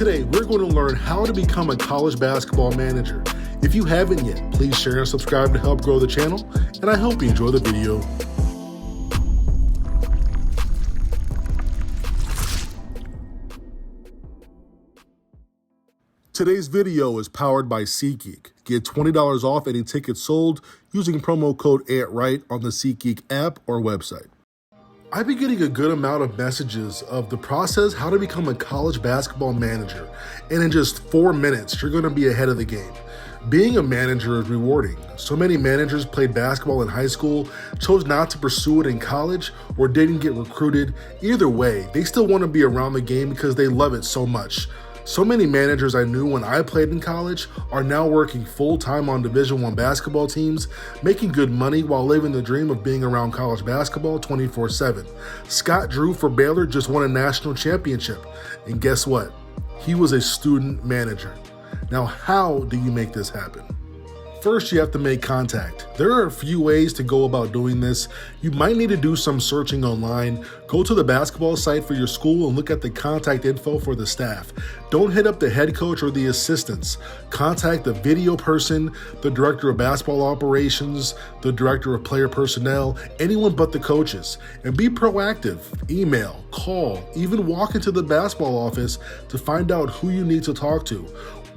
Today, we're going to learn how to become a college basketball manager. If you haven't yet, please share and subscribe to help grow the channel, and I hope you enjoy the video. Today's video is powered by SeatGeek. Get $20 off any tickets sold using promo code AITRIGHT on the SeatGeek app or website. I've been getting a good amount of messages of the process, how to become a college basketball manager. And in just 4 minutes, you're going to be ahead of the game. Being a manager is rewarding. So many managers played basketball in high school, chose not to pursue it in college, or didn't get recruited. Either way, they still want to be around the game because they love it so much. So many managers I knew when I played in college are now working full-time on Division I basketball teams, making good money while living the dream of being around college basketball 24/7. Scott Drew for Baylor just won a national championship. And guess what? He was a student manager. Now, how do you make this happen? First, you have to make contact. There are a few ways to go about doing this. You might need to do some searching online. Go to the basketball site for your school and look at the contact info for the staff. Don't hit up the head coach or the assistants. Contact the video person, the director of basketball operations, the director of player personnel, anyone but the coaches. And be proactive. Email, call, even walk into the basketball office to find out who you need to talk to.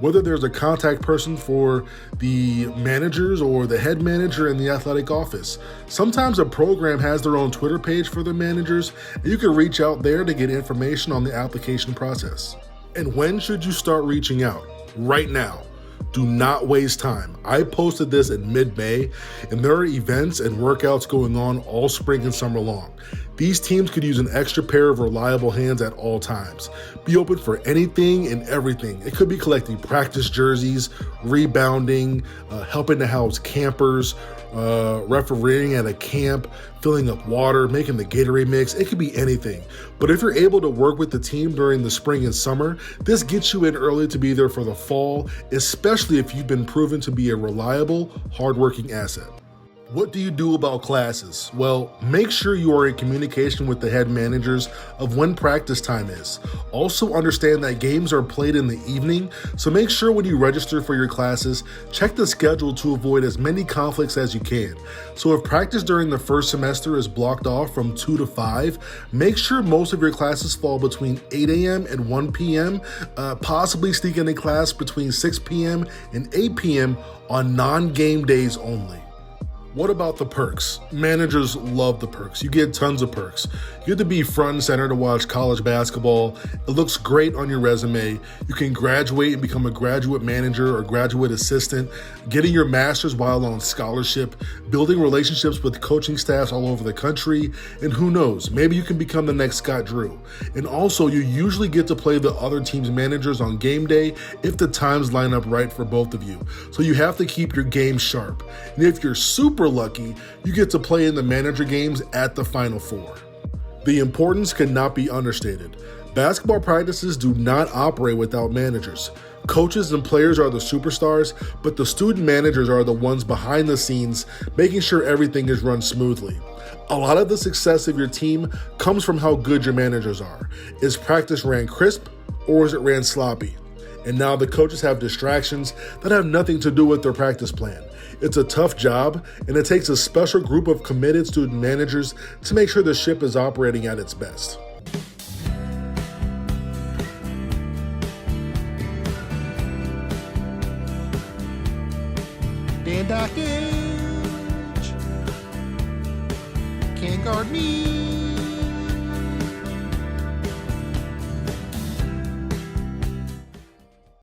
Whether there's a contact person for the managers or the head manager in the athletic office. Sometimes a program has their own Twitter page for the managers, and you can reach out there to get information on the application process. And when should you start reaching out? Right now. Do not waste time. I posted this in mid-May, and there are events and workouts going on all spring and summer long. These teams could use an extra pair of reliable hands at all times. Be open for anything and everything. It could be collecting practice jerseys, rebounding, helping to house campers, refereeing at a camp, filling up water, making the Gatorade mix. It could be anything. But if you're able to work with the team during the spring and summer, this gets you in early to be there for the fall, especially if you've been proven to be a reliable, hardworking asset. What do you do about classes? Well, make sure you are in communication with the head managers of when practice time is. Also understand that games are played in the evening, so make sure when you register for your classes, check the schedule to avoid as many conflicts as you can. So if practice during the first semester is blocked off from 2 to 5, make sure most of your classes fall between 8 a.m. and 1 p.m., possibly sneak in a class between 6 p.m. and 8 p.m. on non-game days only. What about the perks? Managers love the perks. You get tons of perks. You get to be front and center to watch college basketball. It looks great on your resume. You can graduate and become a graduate manager or graduate assistant, getting your master's while on scholarship, building relationships with coaching staffs all over the country, and who knows, maybe you can become the next Scott Drew. And also, you usually get to play the other team's managers on game day if the times line up right for both of you. So you have to keep your game sharp. And if you're super lucky, you get to play in the manager games at the Final Four. The importance cannot be understated. Basketball practices do not operate without managers. Coaches and players are the superstars, but the student managers are the ones behind the scenes, making sure everything is run smoothly. A lot of the success of your team comes from how good your managers are. Is practice ran crisp, or is it ran sloppy? And now the coaches have distractions that have nothing to do with their practice plan. It's a tough job, and it takes a special group of committed student managers to make sure the ship is operating at its best. Dan Dockage can't guard me.